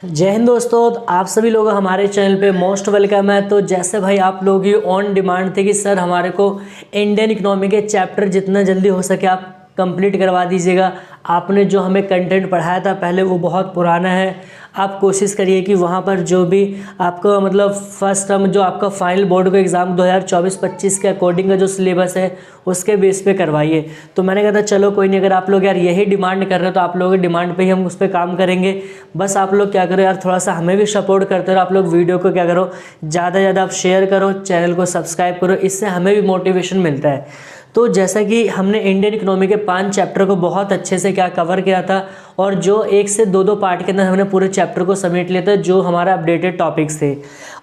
जय हिंद दोस्तों, आप सभी लोग हमारे चैनल पे मोस्ट वेलकम है। तो जैसे भाई आप लोग ही ऑन डिमांड थे कि सर हमारे को इंडियन इकोनॉमी के चैप्टर जितना जल्दी हो सके आप कंप्लीट करवा दीजिएगा। आपने जो हमें कंटेंट पढ़ाया था पहले वो बहुत पुराना है। आप कोशिश करिए कि वहाँ पर जो भी आपको मतलब फर्स्ट टर्म जो आपका फाइनल बोर्ड का एग्ज़ाम 2024-25 के अकॉर्डिंग का जो सिलेबस है उसके बेस पे करवाइए। तो मैंने कहा था चलो कोई नहीं, अगर आप लोग यार यही डिमांड कर रहे हो तो आप लोगों की डिमांड पे ही हम उस पर काम करेंगे। बस आप लोग क्या करो यार, थोड़ा सा हमें भी सपोर्ट करते रहो। आप लोग वीडियो को क्या करो, ज़्यादा से ज़्यादा आप शेयर करो, चैनल को सब्सक्राइब करो, इससे हमें भी मोटिवेशन मिलता है। तो जैसा कि हमने इंडियन इकोनॉमी के 5 चैप्टर को बहुत अच्छे से क्या कवर किया था और जो 1 से 2 पार्ट के अंदर हमने पूरे चैप्टर को समेट लिया था जो हमारा अपडेटेड टॉपिक्स थे।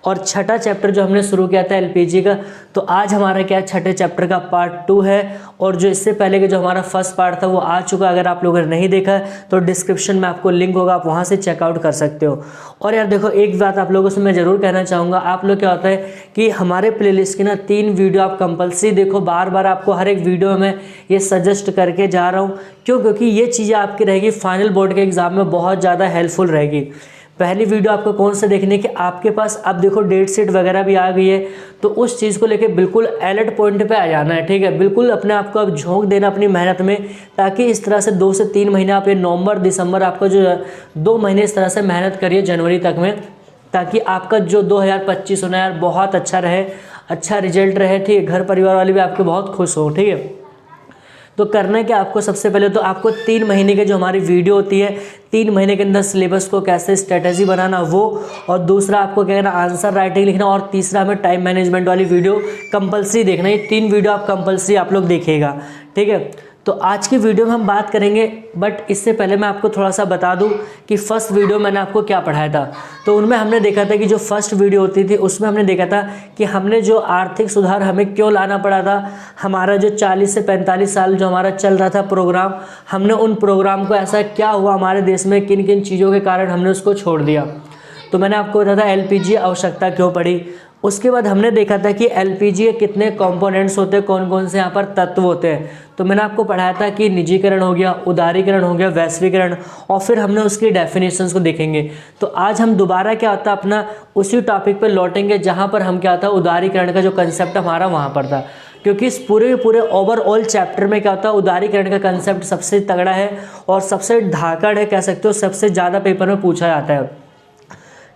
और छठा चैप्टर जो हमने शुरू किया था एलपीजी का, तो आज हमारा क्या छठे चैप्टर का पार्ट 2 है। और जो इससे पहले का जो हमारा फर्स्ट पार्ट था वो आ चुका। अगर आप लोगों ने नहीं देखा तो डिस्क्रिप्शन में आपको लिंक होगा, आप वहाँ से चेकआउट कर सकते हो। और यार देखो, एक बात आप लोगों से मैं ज़रूर कहना चाहूँगा, आप लोग क्या होता है कि हमारे प्लेलिस्ट की ना 3 वीडियो आप कंपलसरी देखो। बार बार आपको हर एक वीडियो में ये सजेस्ट करके जा रहा हूँ। क्यों? क्योंकि ये चीज़ें आपकी रहेगी फाइनल बोर्ड के एग्ज़ाम में बहुत ज़्यादा हेल्पफुल रहेगी। पहली वीडियो आपको कौन सा देखने की, आपके पास अब देखो डेट शीट वगैरह भी आ गई है, तो उस चीज़ को लेके बिल्कुल अलर्ट पॉइंट पे आ जाना है। ठीक है, बिल्कुल अपने आप को अब झोंक देना अपनी मेहनत में, ताकि इस तरह से 2 से 3 महीने आप ये नवंबर दिसंबर आपका जो 2 महीने इस तरह से मेहनत करिए जनवरी तक में, ताकि आपका जो 2025 होना यार बहुत अच्छा रहे, अच्छा रिजल्ट रहे। ठीक है, घर परिवार वाले भी आपके बहुत खुश हो। ठीक है, तो करना है कि आपको सबसे पहले तो आपको 3 महीने की जो हमारी वीडियो होती है, 3 महीने के अंदर सिलेबस को कैसे स्ट्रेटजी बनाना वो, और दूसरा आपको क्या करना, आंसर राइटिंग लिखना, और तीसरा हमें टाइम मैनेजमेंट वाली वीडियो कंपलसरी देखना। ये 3 वीडियो आप कंपलसरी आप लोग देखिएगा। ठीक है, तो आज की वीडियो में हम बात करेंगे, बट इससे पहले मैं आपको थोड़ा सा बता दूं कि फर्स्ट वीडियो मैंने आपको क्या पढ़ाया था। तो उनमें हमने देखा था कि जो फर्स्ट वीडियो होती थी उसमें हमने देखा था कि हमने जो आर्थिक सुधार हमें क्यों लाना पड़ा था। हमारा जो 40 से 45 साल जो हमारा चल रहा था प्रोग्राम, हमने उन प्रोग्राम को ऐसा क्या हुआ हमारे देश में, किन किन चीज़ों के कारण हमने उसको छोड़ दिया। तो मैंने आपको बताया था एलपीजी आवश्यकता क्यों पड़ी। उसके बाद हमने देखा था कि एलपीजी के कितने कंपोनेंट्स होते हैं, कौन कौन से यहाँ पर तत्व होते हैं। तो मैंने आपको पढ़ाया था कि निजीकरण हो गया, उदारीकरण हो गया, वैश्वीकरण, और फिर हमने उसकी डेफिनेशंस को देखेंगे। तो आज हम दोबारा क्या होता है अपना उसी टॉपिक पर लौटेंगे जहाँ पर हम क्या था उदारीकरण का जो कंसेप्ट हमारा वहाँ पर था। क्योंकि इस पूरे ओवरऑल चैप्टर में क्या होता है उदारीकरण का कंसेप्ट सबसे तगड़ा है और सबसे धाकड़ है, कह सकते हो सबसे ज़्यादा पेपर में पूछा जाता है।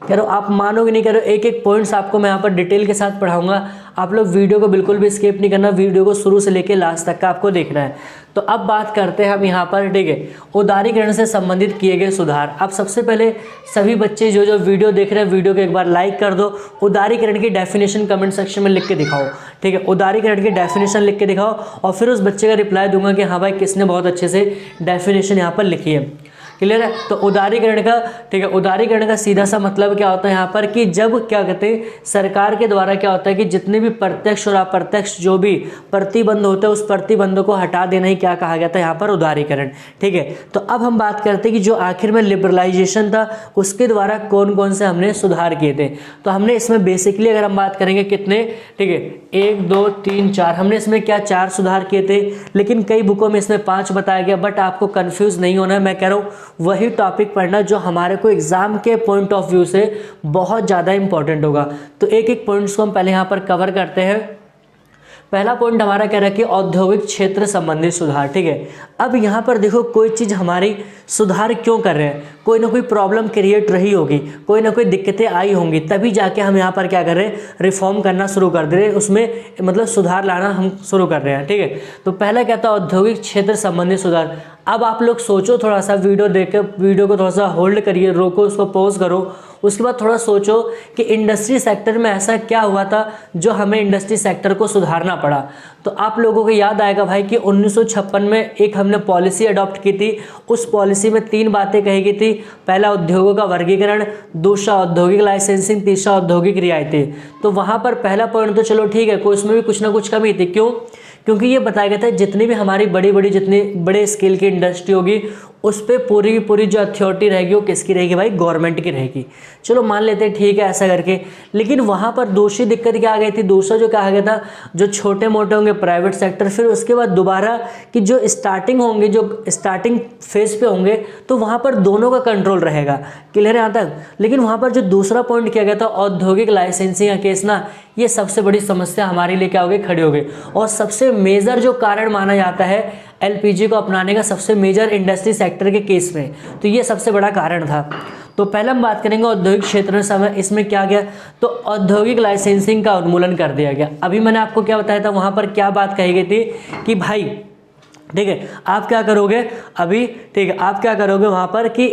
कह रहे हो आप मानोगे नहीं, कह रहे हो एक एक पॉइंट्स आपको मैं यहाँ पर डिटेल के साथ पढ़ाऊंगा। आप लोग वीडियो को बिल्कुल भी स्किप नहीं करना, वीडियो को शुरू से लेकर लास्ट तक का आपको देखना है। तो अब बात करते हैं हम यहाँ पर, ठीक है, उदारीकरण से संबंधित किए गए सुधार। अब सबसे पहले सभी बच्चे जो वीडियो देख रहे हैं वीडियो को एक बार लाइक कर दो। उदारीकरण की डेफिनेशन कमेंट सेक्शन में लिख के दिखाओ। ठीक है, उदारीकरण की डेफिनेशन लिख के दिखाओ और फिर उस बच्चे का रिप्लाई दूंगा कि हाँ भाई किसने बहुत अच्छे से डेफिनेशन यहाँ पर लिखी है। क्लियर है? तो उदारीकरण का, ठीक है, उदारीकरण का सीधा सा मतलब क्या होता है यहाँ पर कि जब क्या कहते हैं सरकार के द्वारा क्या होता है कि जितने भी प्रत्यक्ष और अप्रत्यक्ष जो भी प्रतिबंध होते हैं उस प्रतिबंधों को हटा देना ही क्या कहा गया था यहाँ पर उदारीकरण। ठीक है, तो अब हम बात करते हैं कि जो आखिर में लिबरलाइजेशन था उसके द्वारा कौन कौन से हमने सुधार किए थे। तो हमने इसमें बेसिकली अगर हम बात करेंगे कितने, ठीक है, 1 2 3 4, हमने इसमें क्या 4 सुधार किए थे, लेकिन कई बुकों में इसमें 5 बताया गया। बट आपको कंफ्यूज नहीं होना है, मैं कह रहा हूँ वही टॉपिक पढ़ना जो हमारे को एग्जाम के पॉइंट ऑफ व्यू से बहुत ज़्यादा इंपॉर्टेंट होगा। तो एक एक पॉइंट्स को हम पहले यहाँ पर कवर करते हैं। पहला पॉइंट हमारा कह रहा है कि औद्योगिक क्षेत्र संबंधित सुधार। ठीक है, अब यहाँ पर देखो कोई चीज़ हमारी सुधार क्यों कर रहे हैं, कोई ना कोई प्रॉब्लम क्रिएट रही होगी, कोई ना कोई दिक्कतें आई होंगी, तभी जाके हम यहाँ पर क्या कर रहे हैं रिफॉर्म करना शुरू कर दे रहे हैं, उसमें मतलब सुधार लाना हम शुरू कर रहे हैं। ठीक है, तो पहला क्या था औद्योगिक क्षेत्र संबंधित सुधार। अब आप लोग सोचो, थोड़ा सा वीडियो देख कर वीडियो को थोड़ा सा होल्ड करिए, रोको, उसको पॉज करो, उसके बाद थोड़ा सोचो कि इंडस्ट्री सेक्टर में ऐसा क्या हुआ था जो हमें इंडस्ट्री सेक्टर को सुधारना पड़ा। तो आप लोगों को याद आएगा भाई कि 1956 में एक हमने पॉलिसी अडॉप्ट की थी। उस पॉलिसी में 3 बातें कही गई थी। पहला उद्योगों का वर्गीकरण, दूसरा औद्योगिक लाइसेंसिंग, तीसरा औद्योगिक रियायतें। तो वहाँ पर पहला पॉइंट तो चलो ठीक है, कोई उसमें भी कुछ ना कुछ कमी थी। क्यों? क्योंकि ये बताया गया था जितनी भी हमारी बड़ी जितनी बड़े स्केल की इंडस्ट्री होगी उस पर पूरी की पूरी जो अथॉरिटी रहेगी वो किसकी रहेगी भाई, गवर्नमेंट की रहेगी। चलो मान लेते हैं ठीक है ऐसा करके, लेकिन वहाँ पर दूसरी दिक्कत क्या आ गई थी, दूसरा जो क्या आ गया था, जो छोटे मोटे होंगे प्राइवेट सेक्टर, फिर उसके बाद दोबारा कि जो स्टार्टिंग होंगे, जो स्टार्टिंग फेज पे होंगे, तो वहाँ पर दोनों का कंट्रोल रहेगा। क्लियर है यहाँ तक। लेकिन वहाँ पर जो दूसरा पॉइंट किया गया था, औद्योगिक लाइसेंसिंग का केस ना, ये सबसे बड़ी समस्या हमारे लिए क्या हो गई, खड़ी हो गई। और सबसे मेजर जो कारण माना जाता है एलपीजी को अपनाने का, सबसे मेजर इंडस्ट्री सेक्टर के केस में, तो ये सबसे बड़ा कारण था। तो पहले हम बात करेंगे औद्योगिक क्षेत्र में समय, इसमें क्या गया, तो औद्योगिक लाइसेंसिंग का उन्मूलन कर दिया गया। अभी मैंने आपको क्या बताया था, वहाँ पर क्या बात कही गई थी कि भाई ठीक है आप क्या करोगे अभी, ठीक है आप क्या करोगे वहाँ पर कि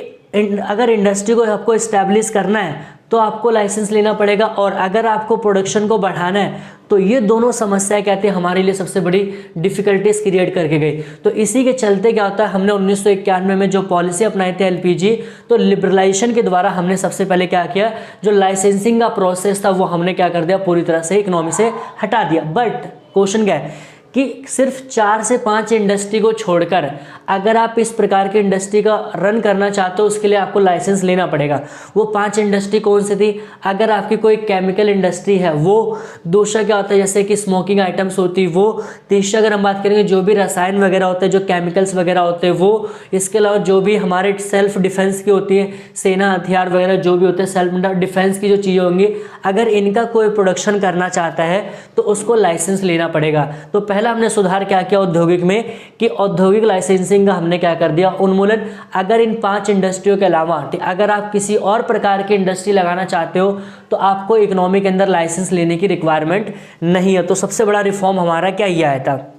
अगर इंडस्ट्री को आपको इस्टेब्लिश करना है तो आपको लाइसेंस लेना पड़ेगा, और अगर आपको प्रोडक्शन को बढ़ाना है तो ये दोनों समस्याएं कहते हैं हमारे लिए सबसे बड़ी डिफिकल्टीज क्रिएट करके गई। तो इसी के चलते क्या होता है, हमने 1991 में जो पॉलिसी अपनाई थी एलपीजी, तो लिबरलाइजेशन के द्वारा हमने सबसे पहले क्या किया, जो लाइसेंसिंग का प्रोसेस था वो हमने क्या कर दिया, पूरी तरह से इकोनॉमी से हटा दिया। बट क्वेश्चन क्या है कि सिर्फ 4 से 5 इंडस्ट्री को छोड़कर अगर आप इस प्रकार की इंडस्ट्री का रन करना चाहते हो, उसके लिए आपको लाइसेंस लेना पड़ेगा। वो 5 इंडस्ट्री कौन सी थी, अगर आपकी कोई केमिकल इंडस्ट्री है वो, दूसरा क्या होता है जैसे कि स्मोकिंग आइटम्स होती है वो, तीसरा अगर हम बात करेंगे जो भी रसायन वगैरह होते हैं, जो केमिकल्स वगैरह होते हैं वो, इसके अलावा जो भी हमारे सेल्फ डिफेंस की होती है, सेना हथियार वगैरह जो भी होते हैं, सेल्फ डिफेंस की जो चीज़ें होंगी, अगर इनका कोई प्रोडक्शन करना चाहता है तो उसको लाइसेंस लेना पड़ेगा। तो पहला हमने सुधार क्या किया औद्योगिक में, कि औद्योगिक लाइसेंसिंग का हमने क्या कर दिया, उन्मूलन। अगर इन 5 इंडस्ट्रियों के अलावा अगर आप किसी और प्रकार की इंडस्ट्री लगाना चाहते हो तो आपको इकोनॉमी के अंदर लाइसेंस लेने की रिक्वायरमेंट नहीं है। तो सबसे बड़ा रिफॉर्म हमारा क्या ये आया था।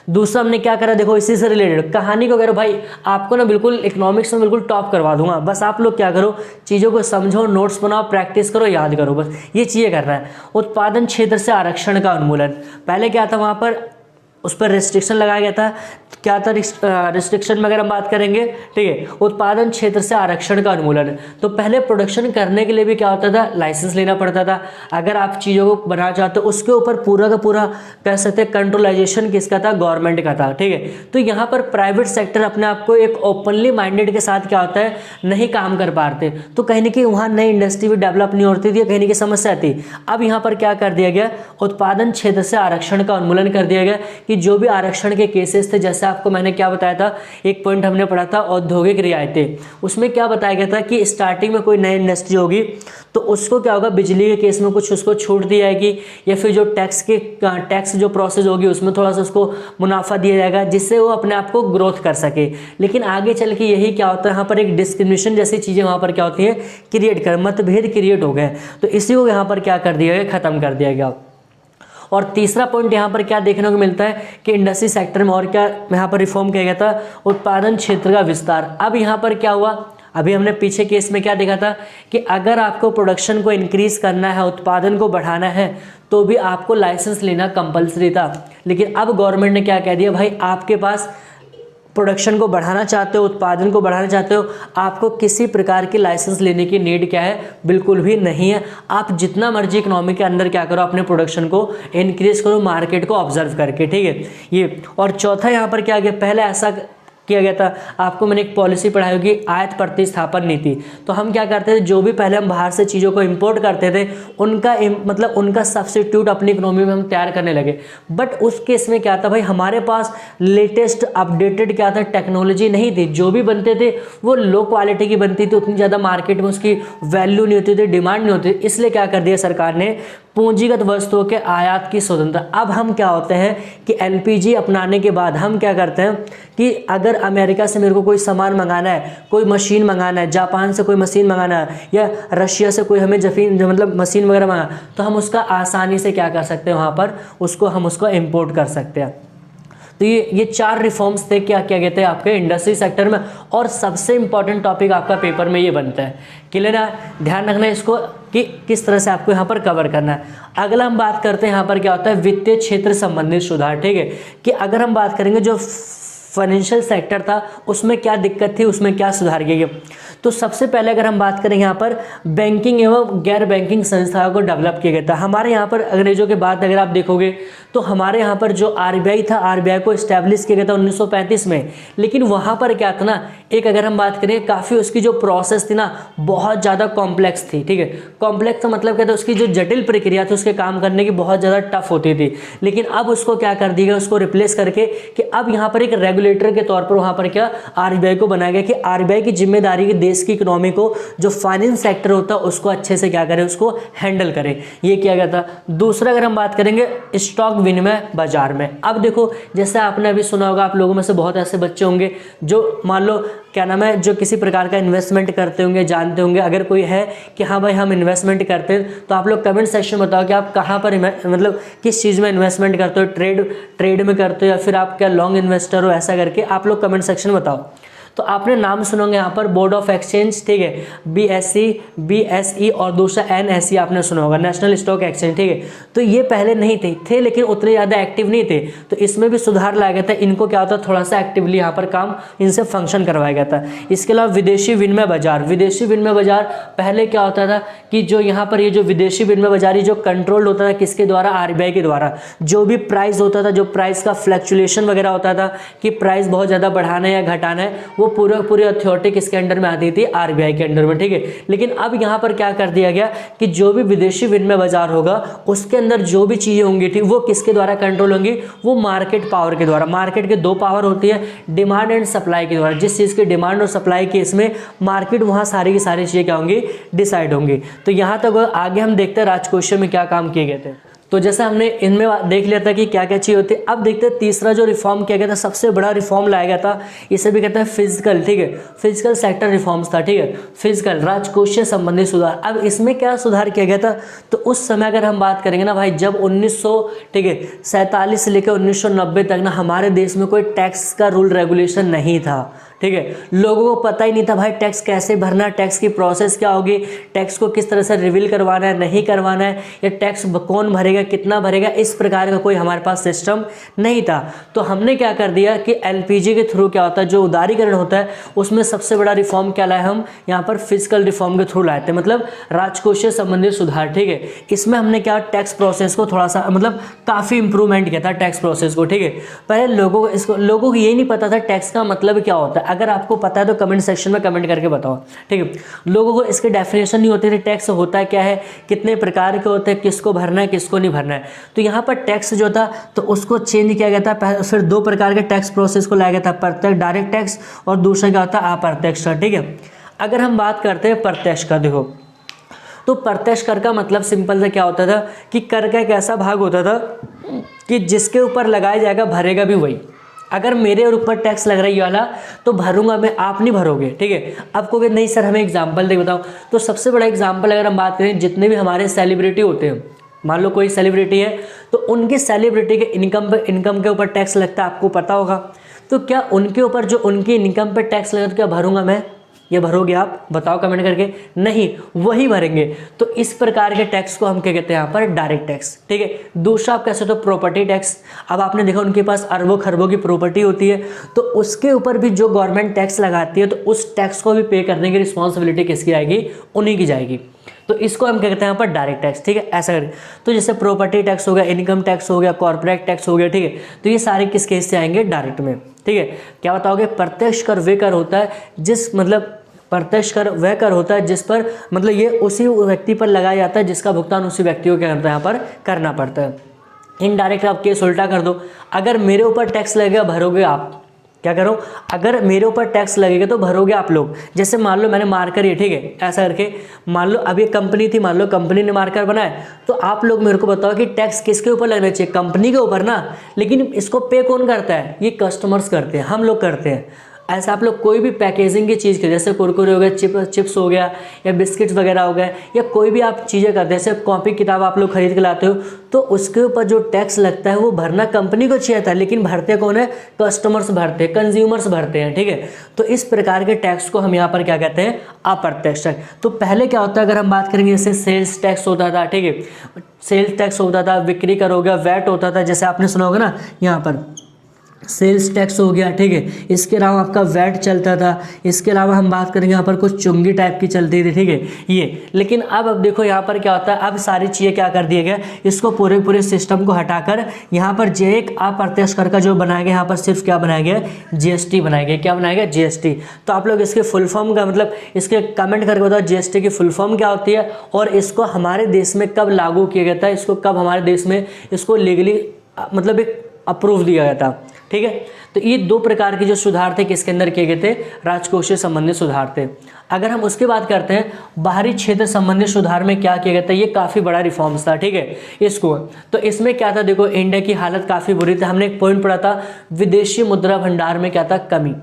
दूसरा हमने क्या करा, देखो इसी से रिलेटेड कहानी को करो भाई, आपको ना बिल्कुल इकोनॉमिक्स में बिल्कुल टॉप करवा दूंगा, बस आप लोग क्या करो, चीज़ों को समझो, नोट्स बनाओ, प्रैक्टिस करो, याद करो, बस ये चीज़ें करना है। उत्पादन क्षेत्र से आरक्षण का उन्मूलन, पहले क्या था वहाँ पर, उस पर रिस्ट्रिक्शन लगाया गया था। क्या था रिस्ट्रिक्शन में अगर हम बात करेंगे, ठीक है, उत्पादन क्षेत्र से आरक्षण का उन्मूलन। तो पहले प्रोडक्शन करने के लिए भी क्या होता था, लाइसेंस लेना पड़ता था। अगर आप चीज़ों को बनाना चाहते हो उसके ऊपर पूरा का पूरा कह सकते हैं कंट्रोलाइजेशन किसका था, गवर्नमेंट का था, ठीक है। तो यहाँ पर प्राइवेट सेक्टर अपने आप को एक ओपनली माइंडेड के साथ क्या होता है, नहीं काम कर पाते, तो कहीं ना कहीं वहाँ नई इंडस्ट्री भी डेवलप नहीं होती थी, कहीं ना कहीं समस्या थी। अब यहाँ पर क्या कर दिया गया, उत्पादन क्षेत्र से आरक्षण का उन्मूलन कर दिया गया, कि जो भी आरक्षण के केसेस थे, जैसे आपको मैंने क्या बताया था, एक पॉइंट हमने पढ़ा था औद्योगिक रियायतें, उसमें क्या बताया गया था कि स्टार्टिंग में कोई नई इंडस्ट्री होगी तो उसको क्या होगा, बिजली के केस में कुछ उसको छूट दी जाएगी, या फिर जो टैक्स जो प्रोसेस होगी उसमें थोड़ा सा उसको मुनाफा दिया जाएगा, जिससे वो अपने आप को ग्रोथ कर सके। लेकिन आगे चल के यही क्या होता है, यहाँ पर एक डिस्क्रिमिनेशन जैसी चीज़ें वहाँ पर क्या होती हैं, क्रिएट कर मतभेद क्रिएट हो गए, तो इसी को यहाँ पर क्या कर दिया गया, खत्म कर दिया गया। और तीसरा पॉइंट यहाँ पर क्या देखने को मिलता है कि इंडस्ट्री सेक्टर में और क्या यहाँ पर रिफॉर्म किया गया था, उत्पादन क्षेत्र का विस्तार। अब यहाँ पर क्या हुआ, अभी हमने पीछे केस में क्या देखा था कि अगर आपको प्रोडक्शन को इंक्रीज करना है, उत्पादन को बढ़ाना है, तो भी आपको लाइसेंस लेना कंपलसरी था। लेकिन अब गवर्नमेंट ने क्या कह दिया, भाई आपके पास प्रोडक्शन को बढ़ाना चाहते हो, उत्पादन को बढ़ाना चाहते हो, आपको किसी प्रकार की लाइसेंस लेने की नीड क्या है, बिल्कुल भी नहीं है। आप जितना मर्जी इकोनॉमी के अंदर क्या करो, अपने प्रोडक्शन को इंक्रीज करो, मार्केट को ऑब्जर्व करके, ठीक है ये। और चौथा यहाँ पर क्या गया, पहले ऐसा किया गया था, आपको मैंने एक पॉलिसी पढ़ाई होगी, आयात प्रतिस्थापन नीति। तो हम क्या करते थे, जो भी पहले हम बाहर से चीज़ों को इंपोर्ट करते थे उनका मतलब उनका सब्स्टिट्यूट अपनी इकोनॉमी में हम तैयार करने लगे। बट उस केस में क्या था भाई, हमारे पास लेटेस्ट अपडेटेड क्या था, टेक्नोलॉजी नहीं थी, जो भी बनते थे वो लो क्वालिटी की बनती थी, उतनी ज़्यादा मार्केट में उसकी वैल्यू नहीं होती थी, डिमांड नहीं होती। इसलिए क्या कर दिया सरकार ने, पूंजीगत वस्तुओं के आयात की स्वतंत्रता। अब हम क्या होते हैं कि एलपीजी अपनाने के बाद हम क्या करते हैं कि अगर अमेरिका से मेरे को कोई सामान मंगाना है, कोई मशीन मंगाना है, जापान से कोई मशीन मंगाना है, या रशिया से कोई हमें मतलब मशीन वगैरह मंगाना, तो हम उसका आसानी से क्या कर सकते हैं, वहाँ पर हम उसको इम्पोर्ट कर सकते हैं। तो ये 4 रिफॉर्म्स थे क्या क्या कहते हैं आपके इंडस्ट्री सेक्टर में। और सबसे इंपॉर्टेंट टॉपिक आपका पेपर में ये बनता है, क्लियर है, ध्यान रखना है इसको कि किस तरह से आपको यहाँ पर कवर करना है। अगला हम बात करते हैं यहाँ पर क्या होता है, वित्तीय क्षेत्र संबंधित सुधार, ठीक है, कि अगर हम बात करेंगे जो फाइनेंशियल सेक्टर था उसमें क्या दिक्कत थी, उसमें क्या सुधार किया गया। तो सबसे पहले अगर हम बात करें यहाँ पर बैंकिंग एवं गैर बैंकिंग संस्थाओं को डेवलप किया गया था। हमारे यहाँ पर अंग्रेजों के बाद अगर आप देखोगे तो हमारे यहाँ पर जो आरबीआई था, आरबीआई को इस्टेब्लिश किया गया था 1935 में। लेकिन वहाँ पर क्या था ना, एक अगर हम बात करें काफ़ी उसकी जो प्रोसेस थी ना बहुत ज़्यादा कॉम्प्लेक्स थी। ठीक है, कॉम्प्लेक्स का मतलब क्या था, उसकी जो जटिल प्रक्रिया थी उसके काम करने की बहुत ज़्यादा टफ होती थी। लेकिन अब उसको क्या कर दिया गया, उसको रिप्लेस करके कि अब यहाँ पर एक रेगुलेटर के तौर पर वहाँ पर क्या आरबीआई को बनाया गया कि आरबीआई की जिम्मेदारी की देश की इकोनॉमी को जो फाइनेंस सेक्टर होता है उसको अच्छे से क्या करे, उसको हैंडल करे, ये किया गया था। दूसरा अगर हम बात करेंगे स्टॉक विनिमय बाजार में, अब देखो जैसे आपने अभी सुना होगा, आप लोगों में से बहुत ऐसे बच्चे होंगे जो मान लो क्या नाम है, जो किसी प्रकार का इन्वेस्टमेंट करते होंगे, जानते होंगे। अगर कोई है कि हाँ भाई हम इन्वेस्टमेंट करते हैं, तो आप लोग कमेंट सेक्शन में बताओ कि आप कहाँ पर मतलब किस चीज़ में इन्वेस्टमेंट करते हो, ट्रेड में करते हो या फिर आप क्या लॉन्ग इन्वेस्टर हो, ऐसा करके आप लोग कमेंट सेक्शन में बताओ। तो आपने नाम सुनोगे यहाँ पर बोर्ड ऑफ एक्सचेंज, ठीक है, BSE, BSE और दूसरा NSE आपने सुना होगा, नेशनल स्टॉक एक्सचेंज। ठीक है, तो ये पहले नहीं थे लेकिन उतने ज़्यादा एक्टिव नहीं थे, तो इसमें भी सुधार लाया गया था। इनको क्या होता थोड़ा सा एक्टिवली यहाँ पर काम इनसे फंक्शन करवाया गया था। इसके अलावा विदेशी विनिमय बाजार, विदेशी विनिमय बाजार पहले क्या होता था कि जो यहाँ पर ये जो विदेशी विनिमय बाजार जो कंट्रोल होता था किसके द्वारा, आरबीआई के द्वारा। जो भी प्राइस होता था, जो प्राइस का फ्लक्चुएशन वगैरह होता था कि प्राइस बहुत ज़्यादा बढ़ाना है या घटाना है, वो पूरी अथॉरिटी किसके अंडर में आती थी, आरबीआई के अंडर में। ठीक है, लेकिन अब यहाँ पर क्या कर दिया गया कि जो भी विदेशी विनिमय बाजार होगा उसके अंदर जो भी चीजें होंगी थी वो किसके द्वारा कंट्रोल होंगी, वो मार्केट पावर के द्वारा। मार्केट के दो पावर होती है, डिमांड एंड सप्लाई के द्वारा। जिस चीज की डिमांड और सप्लाई के इसमें मार्केट, वहां सारी की सारी चीजें क्या होंगी, डिसाइड होंगी। तो यहाँ तक आगे हम देखते हैं राजकोषीय में क्या काम किए गए थे। तो जैसे हमने इनमें देख लिया था कि क्या क्या चीज़ होती है। अब देखते हैं तीसरा जो रिफॉर्म किया गया था, सबसे बड़ा रिफॉर्म लाया गया था, इसे भी कहते हैं फिजिकल। ठीक है, फिजिकल सेक्टर रिफॉर्म्स था। ठीक है, फिजिकल राजकोषीय संबंधी सुधार। अब इसमें क्या सुधार किया गया था, तो उस समय अगर हम बात करेंगे ना भाई, जब 1947 से लेकर 1990 तक ना हमारे देश में कोई टैक्स का रूल रेगुलेशन नहीं था। ठीक है, लोगों को पता ही नहीं था भाई टैक्स कैसे भरना, टैक्स की प्रोसेस क्या होगी, टैक्स को किस तरह से रिवील करवाना है, नहीं करवाना है, या टैक्स कौन भरेगा, कितना भरेगा, इस प्रकार का कोई हमारे पास सिस्टम नहीं था। तो हमने क्या कर दिया कि एलपीजी के थ्रू क्या होता है, जो उदारीकरण होता है, उसमें सबसे बड़ा रिफॉर्म क्या लाए हम यहाँ पर, फिजिकल रिफॉर्म के थ्रू लाए थे, मतलब राजकोषीय संबंधित सुधार। ठीक है, इसमें हमने क्या टैक्स प्रोसेस को थोड़ा सा मतलब काफ़ी इंप्रूवमेंट किया था टैक्स प्रोसेस को। ठीक है, पहले लोगों को यही नहीं पता था टैक्स का मतलब क्या होता है। अगर आपको पता है तो कमेंट सेक्शन में कमेंट करके बताओ। ठीक है, लोगों को इसके डेफिनेशन नहीं होती थी, टैक्स होता क्या है, कितने प्रकार के होते हैं, किसको भरना है, किसको नहीं भरना है। तो यहाँ पर टैक्स जो था तो उसको चेंज किया गया था। फिर दो प्रकार के टैक्स प्रोसेस को लाया गया था, प्रत्यक्ष डायरेक्ट टैक्स और दूसरा क्या होता है, अप्रत्यक्ष। ठीक है, अगर हम बात करते हैं प्रत्यक्ष का, देखो तो प्रत्यक्ष कर का मतलब सिंपल से क्या होता था कि कर का एक ऐसा भाग होता था कि जिसके ऊपर लगाया जाएगा भरेगा भी वही। अगर मेरे ऊपर टैक्स लग रही वाला तो भरूंगा मैं, आप नहीं भरोगे। ठीक है, अब कहोगे नहीं सर हमें एग्जांपल दे बताओ, तो सबसे बड़ा एग्जांपल अगर हम बात करें, जितने भी हमारे सेलिब्रिटी होते हैं, मान लो कोई सेलिब्रिटी है तो उनकी सेलिब्रिटी के इनकम के ऊपर टैक्स लगता है, आपको पता होगा। तो क्या उनके ऊपर जो उनकी इनकम पर टैक्स लगा तो क्या भरूंगा मैं, ये भरोगे आप, बताओ कमेंट करके, नहीं वही भरेंगे। तो इस प्रकार के टैक्स को हम क्या कहते हैं यहाँ पर, डायरेक्ट टैक्स। ठीक है, दूसरा आप कह सकते हो प्रॉपर्टी टैक्स। अब आपने देखा उनके पास अरबों खरबों की प्रॉपर्टी होती है, तो उसके ऊपर भी जो गवर्नमेंट टैक्स लगाती है तो उस टैक्स को भी पे करने की रिस्पॉन्सिबिलिटी किसकी आएगी, उन्हीं की जाएगी। तो इसको हम क्या कहते हैं यहाँ पर, डायरेक्ट टैक्स। ठीक है, ऐसा करके तो जैसे प्रॉपर्टी टैक्स हो गया, इनकम टैक्स हो गया, कॉर्पोरेट टैक्स हो गया। ठीक है, तो ये सारे किस केस से आएंगे, डायरेक्ट में। ठीक है, क्या बताओगे, प्रत्यक्ष कर वे कर होता है जिस मतलब प्रत्यक्ष कर वह कर होता है जिस पर मतलब ये उसी व्यक्ति पर लगाया जाता है जिसका भुगतान उसी व्यक्ति को क्या करता है, यहाँ पर करना पड़ता है। इनडायरेक्ट आप केस उल्टा कर दो, अगर मेरे ऊपर टैक्स लगेगा भरोगे आप, क्या करो, अगर मेरे ऊपर टैक्स लगेगा तो भरोगे आप लोग। जैसे मान लो मैंने मार्कर ये, ठीक है, ऐसा करके मान लो अब ये कंपनी थी, मान लो कंपनी ने मार्कर बनाया, तो आप लोग मेरे को बताओ कि टैक्स किसके ऊपर लगना चाहिए, कंपनी के ऊपर ना। लेकिन इसको पे कौन करता है, ये कस्टमर्स करते हैं, हम लोग करते हैं। ऐसा आप लोग कोई भी पैकेजिंग की चीज़ के, जैसे कुरकुरे हो गए, चिप्स हो गया, या बिस्किट्स वगैरह हो गए, या कोई भी आप चीज़ें करते हैं, जैसे कॉपी किताब आप लोग खरीद के लाते हो, तो उसके ऊपर जो टैक्स लगता है वो भरना कंपनी को चाहिए था, लेकिन भरते कौन है, कस्टमर्स भरते हैं, कंज्यूमर्स भरते हैं। ठीक है, तो इस प्रकार के टैक्स को हम यहाँ पर क्या कहते हैं, अप्रत्यक्ष टैक्स। तो पहले क्या होता है, अगर हम बात करेंगे, जैसे सेल्स टैक्स होता था। ठीक है, सेल्स टैक्स होता था, बिक्री कर हो गया, वैट होता था, जैसे आपने सुना होगा ना यहाँ पर सेल्स टैक्स हो गया, ठीक है। इसके अलावा आपका वैट चलता था। इसके अलावा हम बात करेंगे यहाँ पर कुछ चुंगी टाइप की चलती थी, ठीक है ये। लेकिन अब देखो यहाँ पर क्या होता है, अब सारी चीज़ें क्या कर दिया गया, इसको पूरे सिस्टम को हटाकर यहाँ पर जे एक अप्रत्यक्ष कर का जो बनाया गया, यहाँ पर सिर्फ क्या बनाया गया, जीएसटी बनाया गया। क्या बनाया गया, जीएसटी। तो आप लोग इसके फुल फॉर्म का मतलब इसके कमेंट करके बताओ जीएसटी की फुल फॉर्म क्या होती है और इसको हमारे देश में कब लागू किया गया था, इसको कब हमारे देश में इसको लीगली मतलब एक अप्रूव दिया गया था, ठीक है। तो ये दो प्रकार के जो सुधार थे किसके अंदर किए गए थे, राजकोषीय संबंधी सुधार थे। अगर हम उसके बात करते हैं बाहरी क्षेत्र संबंधी सुधार में क्या किया गया था, ये काफ़ी बड़ा रिफॉर्म्स था, ठीक है इसको। तो इसमें क्या था, देखो इंडिया की हालत काफ़ी बुरी थी। हमने एक पॉइंट पढ़ा था, विदेशी मुद्रा भंडार में क्या था, कमी।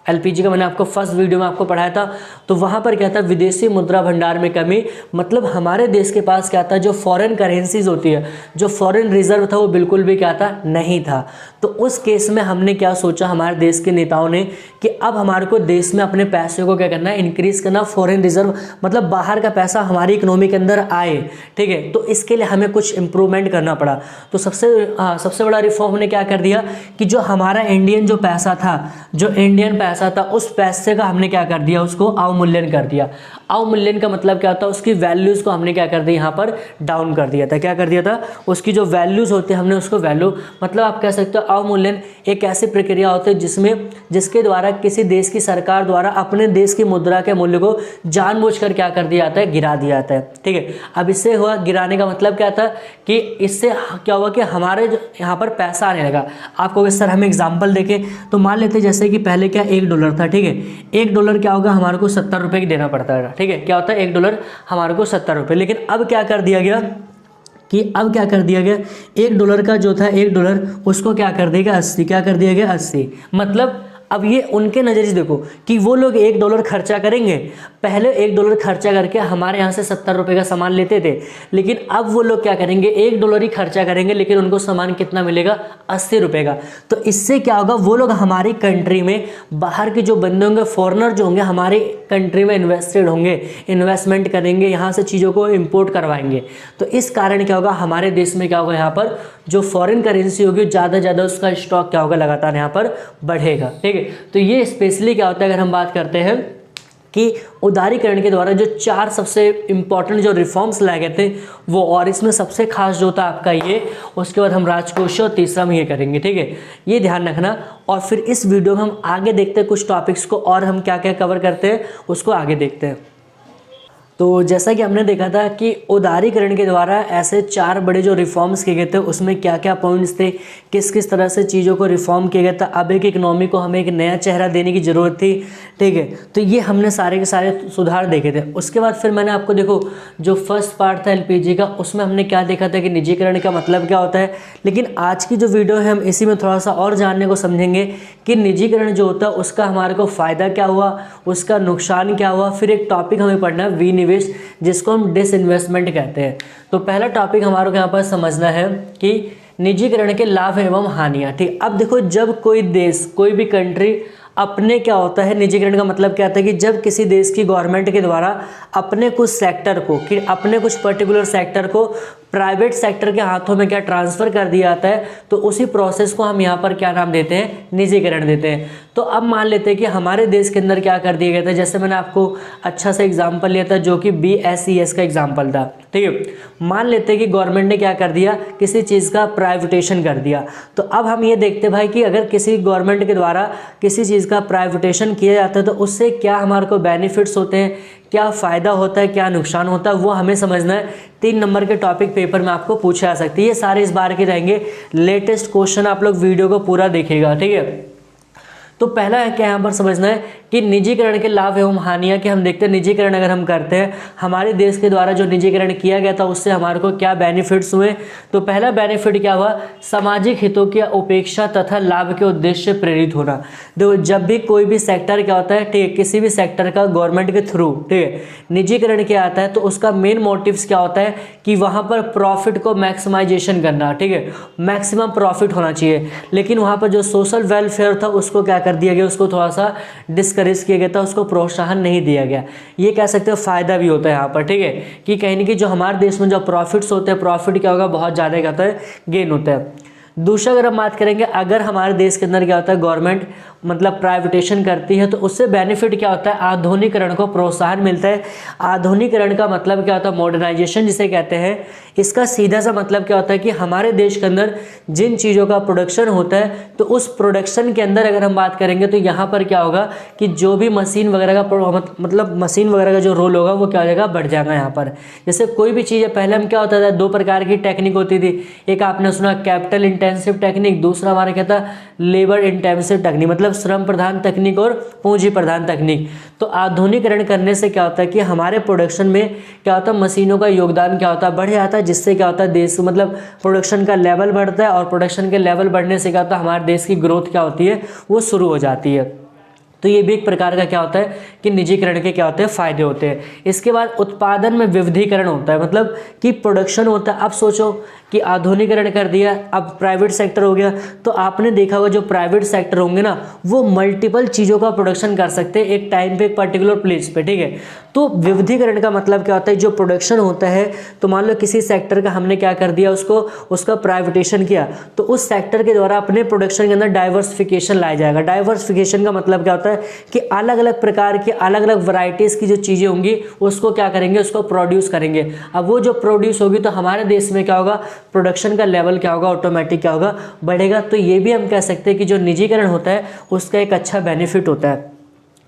एलपीजी का मैंने आपको फर्स्ट वीडियो में आपको पढ़ाया था। तो वहाँ पर क्या था, विदेशी मुद्रा भंडार में कमी, मतलब हमारे देश के पास क्या था, जो फॉरेन करेंसीज होती है, जो फॉरेन रिजर्व था वो बिल्कुल भी क्या था, नहीं था। तो उस केस में हमने क्या सोचा, हमारे देश के नेताओं ने, कि अब हमारे को देश में अपने पैसे को क्या करना है, इंक्रीज करना, फॉरेन रिजर्व मतलब बाहर का पैसा हमारी इकोनॉमी के अंदर आए, ठीक है। तो इसके लिए हमें कुछ इंप्रूवमेंट करना पड़ा। तो सबसे बड़ा रिफॉर्म ने क्या कर दिया कि जो हमारा इंडियन जो पैसा था, जो इंडियन पैसा था, उस पैसे का हमने क्या कर दिया, उसको अवमूल्यन कर दिया। अवमूल्यन का मतलब क्या होता है, उसकी वैल्यूज को हमने क्या कर दिया, यहाँ पर डाउन कर दिया था। क्या कर दिया था, उसकी जो वैल्यूज होती है हमने उसको वैल्यू मतलब आप कह सकते हो अवमूल्यन एक ऐसी प्रक्रिया होती है जिसके द्वारा किसी देश की सरकार द्वारा अपने देश की मुद्रा के मूल्य को जानबूझकर क्या कर दिया जाता है, गिरा दिया जाता है, ठीक है। अब इससे हुआ, गिराने का मतलब क्या था कि इससे क्या हुआ कि हमारे यहाँ पर पैसा आने लगा। आपको सर हम एग्जाम्पल देखें तो मान लेते जैसे कि पहले क्या $1 था, ठीक है। $1 क्या होगा, हमारे को 70 रुपये की देना पड़ता है, ठीक है। क्या होता है, $1 हमारे को 70 रुपये। लेकिन अब क्या कर दिया गया कि $1 का जो था $1 उसको क्या कर देगा 80, क्या कर दिया गया 80। मतलब अब ये उनके नज़रिए से देखो कि वो लोग $1 खर्चा करेंगे, पहले $1 खर्चा करके हमारे यहाँ से 70 रुपये का सामान लेते थे। लेकिन अब वो लोग क्या करेंगे, $1 ही खर्चा करेंगे, लेकिन उनको सामान कितना मिलेगा, 80 रुपये का। तो इससे क्या होगा, वो लोग हमारी कंट्री में बाहर के जो बंदे होंगे, फॉरेनर जो होंगे, हमारी कंट्री में इन्वेस्टेड होंगे, इन्वेस्टमेंट करेंगे, यहाँ से चीज़ों को इम्पोर्ट करवाएंगे। तो इस कारण क्या होगा, हमारे देश में क्या होगा, यहाँ पर जो फॉरेन करेंसी होगी ज़्यादा से ज़्यादा उसका स्टॉक क्या होगा, लगातार यहाँ पर बढ़ेगा, ठीक है। तो ये स्पेशली क्या होता है, अगर हम बात करते हैं कि उदारीकरण के द्वारा जो 4 सबसे इंपॉर्टेंट जो रिफॉर्म्स लाए गए थे वो, और इसमें सबसे खास जो था आपका ये, उसके बाद हम राजकोषीय और तीसरा में ये करेंगे, ठीक है। ये ध्यान रखना। और फिर इस वीडियो में हम आगे देखते हैं कुछ टॉपिक्स को, और हम क्या क्या कवर करते हैं उसको आगे देखते हैं। तो जैसा कि हमने देखा था कि उदारीकरण के द्वारा ऐसे 4 बड़े जो रिफॉर्म्स किए गए थे, उसमें क्या क्या पॉइंट्स थे, किस किस तरह से चीज़ों को रिफॉर्म किया गया था। अब एक इकोनॉमी को हमें एक नया चेहरा देने की ज़रूरत थी, ठीक है। तो ये हमने सारे के सारे सुधार देखे थे। उसके बाद फिर मैंने आपको देखो जो फर्स्ट पार्ट था एलपीजी का, उसमें हमने क्या देखा था कि निजीकरण का मतलब क्या होता है। लेकिन आज की जो वीडियो है हम इसी में थोड़ा सा और जानने को समझेंगे कि निजीकरण जो होता है उसका हमारे को फ़ायदा क्या हुआ, उसका नुकसान क्या हुआ। फिर एक टॉपिक हमें पढ़ना है विनिवेश, जिसको हम डिसइन्वेस्टमेंट कहते हैं। तो पहला टॉपिक हमारे को यहाँ पर समझना है कि निजीकरण के लाभ एवं हानियाँ, ठीक। अब देखो जब कोई देश, कोई भी कंट्री अपने क्या होता है, निजीकरण का मतलब क्या होता है कि जब किसी देश की गवर्नमेंट के द्वारा अपने कुछ सेक्टर को, कि अपने कुछ पर्टिकुलर सेक्टर को प्राइवेट सेक्टर के हाथों में क्या ट्रांसफ़र कर दिया जाता है, तो उसी प्रोसेस को हम यहाँ पर क्या नाम देते हैं, निजीकरण देते हैं। तो अब मान लेते हैं कि हमारे देश के अंदर क्या कर दिया गया था, जैसे मैंने आपको अच्छा सा एग्जाम्पल लिया था जो कि BSES का एग्जाम्पल था, ठीक है। मान लेते हैं कि गवर्नमेंट ने क्या कर दिया, किसी चीज़ का प्राइवेटेशन कर दिया। तो अब हम ये देखते हैं भाई कि अगर किसी गवर्नमेंट के द्वारा किसी चीज़ का प्राइवेटेशन किया जाता है तो उससे क्या हमारे को बेनिफिट्स होते हैं, क्या फ़ायदा होता है, क्या नुकसान होता है, वो हमें समझना है। 3 नंबर के टॉपिक पेपर में आपको पूछा जा सकती है। ये सारे इस बार के रहेंगे लेटेस्ट क्वेश्चन, आप लोग वीडियो को पूरा देखिएगा, ठीक है। तो पहला है क्या यहाँ पर समझना है कि निजीकरण के लाभ एवं हानियाँ, कि हम देखते हैं निजीकरण अगर हम करते हैं, हमारे देश के द्वारा जो निजीकरण किया गया था उससे हमारे को क्या बेनिफिट्स हुए। तो पहला बेनिफिट क्या हुआ, सामाजिक हितों की उपेक्षा तथा लाभ के उद्देश्य से प्रेरित होना। देखो जब भी कोई भी सेक्टर क्या होता है, ठीक है, किसी भी सेक्टर का गवर्नमेंट के थ्रू, ठीक है, निजीकरण किया आता है तो उसका मेन मोटिव्स क्या होता है कि वहाँ पर प्रॉफिट को मैक्सिमाइजेशन करना, ठीक है, मैक्सिमम प्रॉफिट होना चाहिए। लेकिन वहाँ पर जो सोशल वेलफेयर था उसको क्या कर दिया गया, उसको थोड़ा सा डिस्करेज किया गया था, उसको प्रोत्साहन नहीं दिया गया। ये कह सकते हो फायदा भी होता है यहाँ पर, ठीक है, कि कहीं ना कहीं जो हमारे देश में जो प्रॉफिट्स होते हैं, प्रॉफिट क्या होगा, बहुत ज़्यादा क्या होता है, गेन होता है। दूसरा अगर हम बात करेंगे, अगर हमारे देश के अंदर क्या होता है, गवर्नमेंट मतलब प्राइवेटेशन करती है तो उससे बेनिफिट क्या होता है, आधुनिकीकरण को प्रोत्साहन मिलता है। आधुनिकीकरण का मतलब क्या होता है, मॉडर्नाइजेशन जिसे कहते हैं। इसका सीधा सा मतलब क्या होता है कि हमारे देश के अंदर जिन चीज़ों का प्रोडक्शन होता है तो उस प्रोडक्शन के अंदर अगर हम बात करेंगे तो यहाँ पर क्या होगा कि जो भी मशीन वगैरह का मतलब मशीन वगैरह का जो रोल होगा वो क्या हो जाएगा, बढ़ जाएगा। यहाँ पर जैसे कोई भी चीज़ है, पहले हम क्या होता था, दो प्रकार की टेक्निक होती थी। एक आपने सुना कैपिटल इंटेंसिव टेक्निक, दूसरा हमारा क्या था, लेबर इंटेंसिव टेक्निक, मतलब श्रम प्रधान तकनीक और पूंजी प्रधान तकनीक। तो आधुनिकीकरण करने से क्या होता है कि हमारे प्रोडक्शन में क्या होता है, मशीनों का योगदान क्या होता है, बढ़ जाता है, जिससे क्या होता है देश मतलब प्रोडक्शन का लेवल बढ़ता है, और प्रोडक्शन के लेवल बढ़ने से क्या होता है, हमारे देश की ग्रोथ क्या होती है, वो शुरू हो जाती है। तो ये भी एक प्रकार का क्या होता है कि निजीकरण के क्या होते हैं, फायदे होते हैं। इसके बाद उत्पादन में विविधीकरण होता है, मतलब कि प्रोडक्शन होता है। अब सोचो कि आधुनिकीकरण कर दिया, अब प्राइवेट सेक्टर हो गया, तो आपने देखा होगा जो प्राइवेट सेक्टर होंगे ना, वो मल्टीपल चीज़ों का प्रोडक्शन कर सकते हैं एक टाइम पे, एक पर्टिकुलर प्लेस पे, ठीक है। तो विविधीकरण का मतलब क्या होता है, जो प्रोडक्शन होता है, तो मान लो किसी सेक्टर का हमने क्या कर दिया, उसका प्राइवेटेशन किया, तो उस सेक्टर के द्वारा अपने प्रोडक्शन के अंदर डाइवर्सिफिकेशन लाया जाएगा। डाइवर्सिफिकेशन का मतलब क्या होता है कि अलग अलग प्रकार की अलग अलग वैरायटीज़ की जो चीज़ें होंगी उसको क्या करेंगे, उसको प्रोड्यूस करेंगे। अब वो जो प्रोड्यूस होगी तो हमारे देश में क्या होगा, प्रोडक्शन का लेवल क्या होगा, ऑटोमेटिक क्या होगा, बढ़ेगा। तो ये भी हम कह सकते हैं कि जो निजीकरण होता है उसका एक अच्छा बेनिफिट होता है।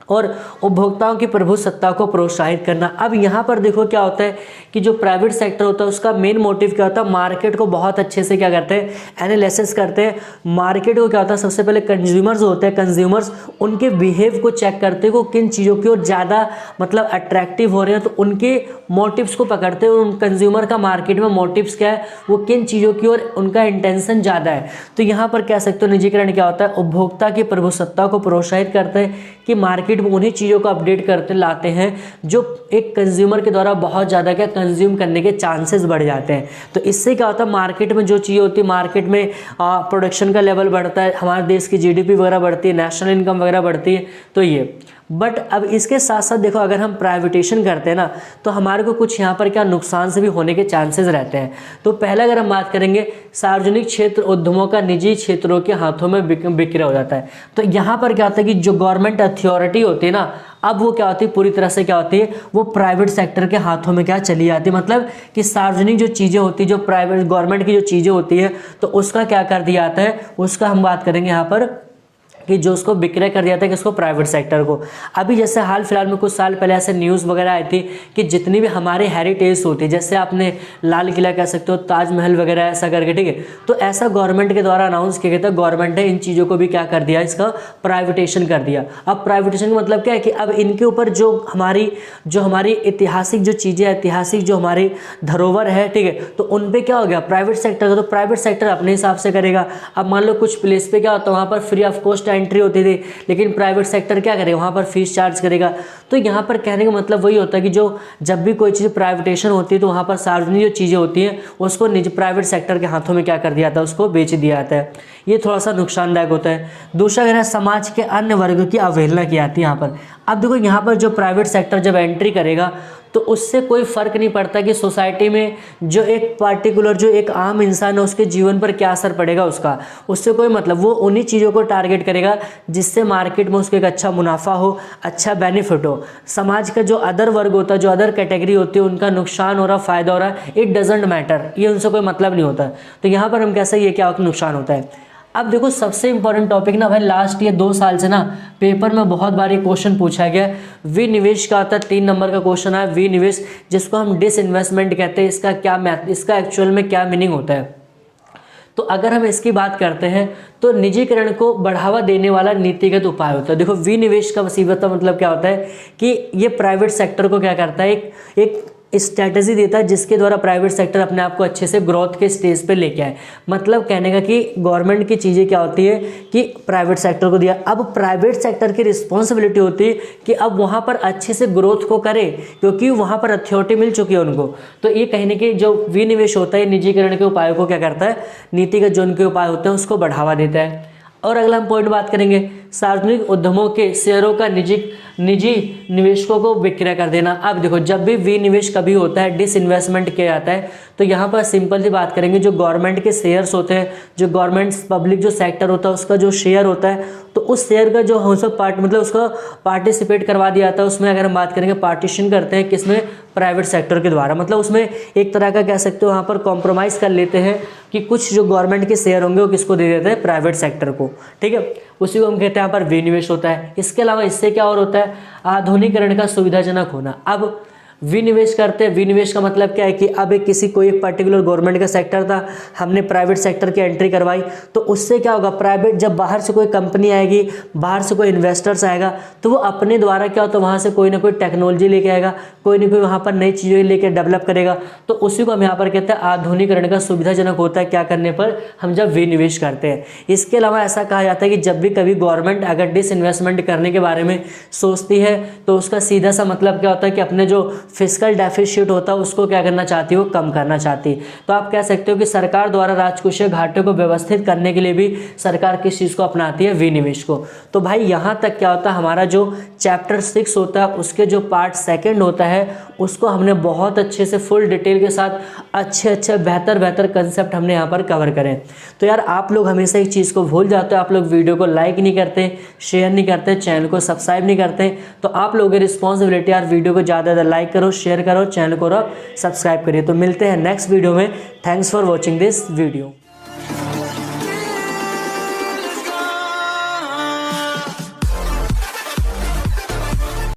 और उपभोक्ताओं की प्रभुसत्ता को प्रोत्साहित करना। अब यहाँ पर देखो क्या होता है कि जो प्राइवेट सेक्टर होता है उसका मेन मोटिव क्या होता है, मार्केट को बहुत अच्छे से क्या करते हैं, एनालिसिस करते हैं। मार्केट को क्या होता है, सबसे पहले कंज्यूमर्स होते हैं, कंज्यूमर्स उनके बिहेव को चेक करते हैं, वो किन चीज़ों की ओर ज़्यादा मतलब अट्रैक्टिव हो रहे हैं, तो उनके मोटिव्स को पकड़ते हैं। उन कंज्यूमर का मार्केट में मोटिव्स क्या है, वो किन चीज़ों की ओर उनका इंटेंशन ज़्यादा है। तो यहाँ पर कह सकते हो निजीकरण क्या होता है, उपभोक्ता की प्रभुसत्ता को प्रोत्साहित करते हैं कि मार्केट में उन्हीं चीज़ों को अपडेट करते लाते हैं जो एक कंज्यूमर के द्वारा बहुत ज़्यादा क्या कंज्यूम करने के चांसेस बढ़ जाते हैं। तो इससे क्या होता है, मार्केट में जो चीज़ें होती है, मार्केट में प्रोडक्शन का लेवल बढ़ता है, हमारे देश की जीडीपी वगैरह बढ़ती है, नेशनल इनकम वगैरह बढ़ती है। तो ये बट अब इसके साथ साथ देखो, अगर हम प्राइवेटेशन करते हैं ना तो हमारे को कुछ यहाँ पर क्या नुकसान से भी होने के चांसेस रहते हैं। तो पहले अगर हम बात करेंगे, सार्वजनिक क्षेत्र उद्यमों का निजी क्षेत्रों के हाथों में विक्रय हो जाता है। तो यहाँ पर क्या होता है कि जो गवर्नमेंट अथॉरिटी होती है ना, अब वो क्या होती है, पूरी तरह से क्या होती है, वो प्राइवेट सेक्टर के हाथों में क्या चली जाती है। मतलब कि सार्वजनिक जो चीज़ें होती है, जो प्राइवेट गवर्नमेंट की जो चीज़ें होती है, तो उसका क्या कर दिया जाता है, उसका हम बात करेंगे यहाँ पर कि जो उसको विक्रय कर दिया था किसको, प्राइवेट सेक्टर को। अभी जैसे हाल फिलहाल में कुछ साल पहले ऐसे न्यूज़ वगैरह आई थी कि जितनी भी हमारे हेरिटेज होती है, जैसे आपने लाल किला कह सकते हो, ताजमहल वगैरह ऐसा करके, ठीक है, तो ऐसा गवर्नमेंट के द्वारा अनाउंस किया गया था। गवर्नमेंट ने इन चीज़ों को भी क्या कर दिया, इसका प्राइवेटेशन कर दिया। अब प्राइवेटेशन का मतलब क्या है कि अब इनके ऊपर जो हमारी ऐतिहासिक जो चीज़ें, ऐतिहासिक जो हमारी धरोहर है, ठीक है, तो उन पर क्या हो गया, प्राइवेट सेक्टर का। तो प्राइवेट सेक्टर अपने हिसाब से करेगा। अब मान लो कुछ प्लेस पे क्या होता है, वहाँ पर फ्री ऑफ कॉस्ट एंट्री होती थी, लेकिन प्राइवेट सेक्टर क्या करेगा, वहाँ पर फीस चार्ज करेगा। तो यहाँ पर कहने का मतलब वही होता है कि जब भी कोई चीज़ प्राइवेटेशन होती है तो वहाँ पर सार्वजनिक जो चीज़ें होती हैं उसको निजी प्राइवेट सेक्टर के हाथों में क्या कर दिया जाता है, उसको बेच दिया जाता है। ये थोड़ा सा नुकसानदायक होता है। दूसरा कहना है समाज के अन्य वर्गों की अवहेलना की जाती है यहाँ पर। अब देखो यहाँ पर जो प्राइवेट सेक्टर जब एंट्री करेगा तो उससे कोई फ़र्क नहीं पड़ता कि सोसाइटी में जो एक पार्टिकुलर जो एक आम इंसान है उसके जीवन पर क्या असर पड़ेगा उससे कोई मतलब, वो उन्हीं चीज़ों को टारगेट करेगा जिससे मार्केट में उसको एक अच्छा मुनाफा हो, अच्छा बेनिफिट हो। समाज का जो अदर वर्ग होता है, जो अदर कैटेगरी होती है, उनका नुकसान हो रहा, फ़ायदा हो रहा, इट डजेंट मैटर, ये उनसे कोई मतलब नहीं होता। तो यहाँ पर हम कैसे ये क्या नुकसान होता है। अब देखो सबसे इंपॉर्टेंट टॉपिक ना भाई, लास्ट ये 2 साल से ना पेपर में बहुत बार ये क्वेश्चन पूछा गया, विनिवेश का आता है। 3 नंबर का क्वेश्चन है विनिवेश, जिसको हम डिसइन्वेस्टमेंट कहते हैं। इसका एक्चुअल में क्या मीनिंग होता है। तो अगर हम इसकी बात करते हैं तो निजीकरण को बढ़ावा देने वाला नीतिगत उपाय होता है। देखो विनिवेश का वसीयत मतलब क्या होता है कि ये प्राइवेट सेक्टर को क्या करता है, एक स्ट्रैटेजी देता है जिसके द्वारा प्राइवेट सेक्टर अपने आप को अच्छे से ग्रोथ के स्टेज पे लेके आए। मतलब कहने का कि गवर्नमेंट की चीज़ें क्या होती है कि प्राइवेट सेक्टर को दिया। अब प्राइवेट सेक्टर की रिस्पॉन्सिबिलिटी होती है कि अब वहाँ पर अच्छे से ग्रोथ को करे, क्योंकि वहाँ पर अथॉरिटी मिल चुकी है उनको। तो ये कहने के जो विनिवेश होता है निजीकरण के उपायों को क्या करता है, नीतिगत जो उनके उपाय होते हैं उसको बढ़ावा देता है। और अगला हम पॉइंट बात करेंगे सार्वजनिक उद्यमों के शेयरों का निजी निवेशकों को विक्रय कर देना। अब देखो, जब भी विनिवेश कभी होता है, डिसइन्वेस्टमेंट किया जाता है, तो यहाँ पर सिंपल सी बात करेंगे, जो गवर्नमेंट के शेयर्स होते हैं, जो गवर्नमेंट पब्लिक जो सेक्टर होता है उसका जो शेयर होता है, तो उस शेयर का जो हम सब मतलब उसका पार्टिसिपेट करवा दिया जाता है उसमें। अगर हम बात करेंगे, पार्टीशन करते हैं किसमें, प्राइवेट सेक्टर के द्वारा, मतलब उसमें एक तरह का कह सकते हो वहाँ पर कॉम्प्रोमाइज़ कर लेते हैं कि कुछ जो गवर्नमेंट के शेयर होंगे वो किसको दे देते हैं, प्राइवेट सेक्टर को, ठीक है। उसी को हम कहते हैं यहाँ पर विनिवेश होता है। इसके अलावा इससे क्या और होता है, आधुनिकीकरण का सुविधाजनक होना। अब विनिवेश करते हैं, विनिवेश का मतलब क्या है कि अब एक किसी कोई एक पर्टिकुलर गवर्नमेंट का सेक्टर था, हमने प्राइवेट सेक्टर की एंट्री करवाई, तो उससे क्या होगा, प्राइवेट जब बाहर से कोई कंपनी आएगी, बाहर से कोई इन्वेस्टर्स आएगा, तो वो अपने द्वारा क्या होता है वहाँ से कोई ना कोई टेक्नोलॉजी लेके आएगा, कोई ना कोई वहाँ पर नई चीज़ें लेके डेवलप करेगा। तो उसी को हम यहाँ पर कहते हैं आधुनिकीकरण का सुविधाजनक होता है, क्या करने पर, हम जब विनिवेश करते हैं। इसके अलावा ऐसा कहा जाता है कि जब भी कभी गवर्नमेंट अगर डिसइन्वेस्टमेंट करने के बारे में सोचती है, तो उसका सीधा सा मतलब क्या होता है कि अपने जो फिस्कल डेफिसिट होता है उसको क्या करना चाहती है, वो कम करना चाहती है। तो आप कह सकते हो कि सरकार द्वारा राजकोषीय घाटे को व्यवस्थित करने के लिए भी सरकार किस चीज़ को अपनाती है, विनिवेश को। तो भाई यहाँ तक क्या होता है, हमारा जो चैप्टर 6 होता है उसके जो पार्ट 2 होता है उसको हमने बहुत अच्छे से फुल डिटेल के साथ अच्छे बेहतर कंसेप्ट हमने यहाँ पर कवर करें। तो यार आप लोग हमेशा एक चीज़ को भूल जाते हो, आप लोग वीडियो को लाइक नहीं करते, शेयर नहीं करते, चैनल को सब्सक्राइब नहीं करते। तो आप लोगों की रिस्पॉन्सिबिलिटी यार, वीडियो को ज़्यादा ज़्यादा लाइक करो, शेयर करो, चैनल को सब्सक्राइब करिए। तो मिलते हैं नेक्स्ट वीडियो में। Thanks for watching this video.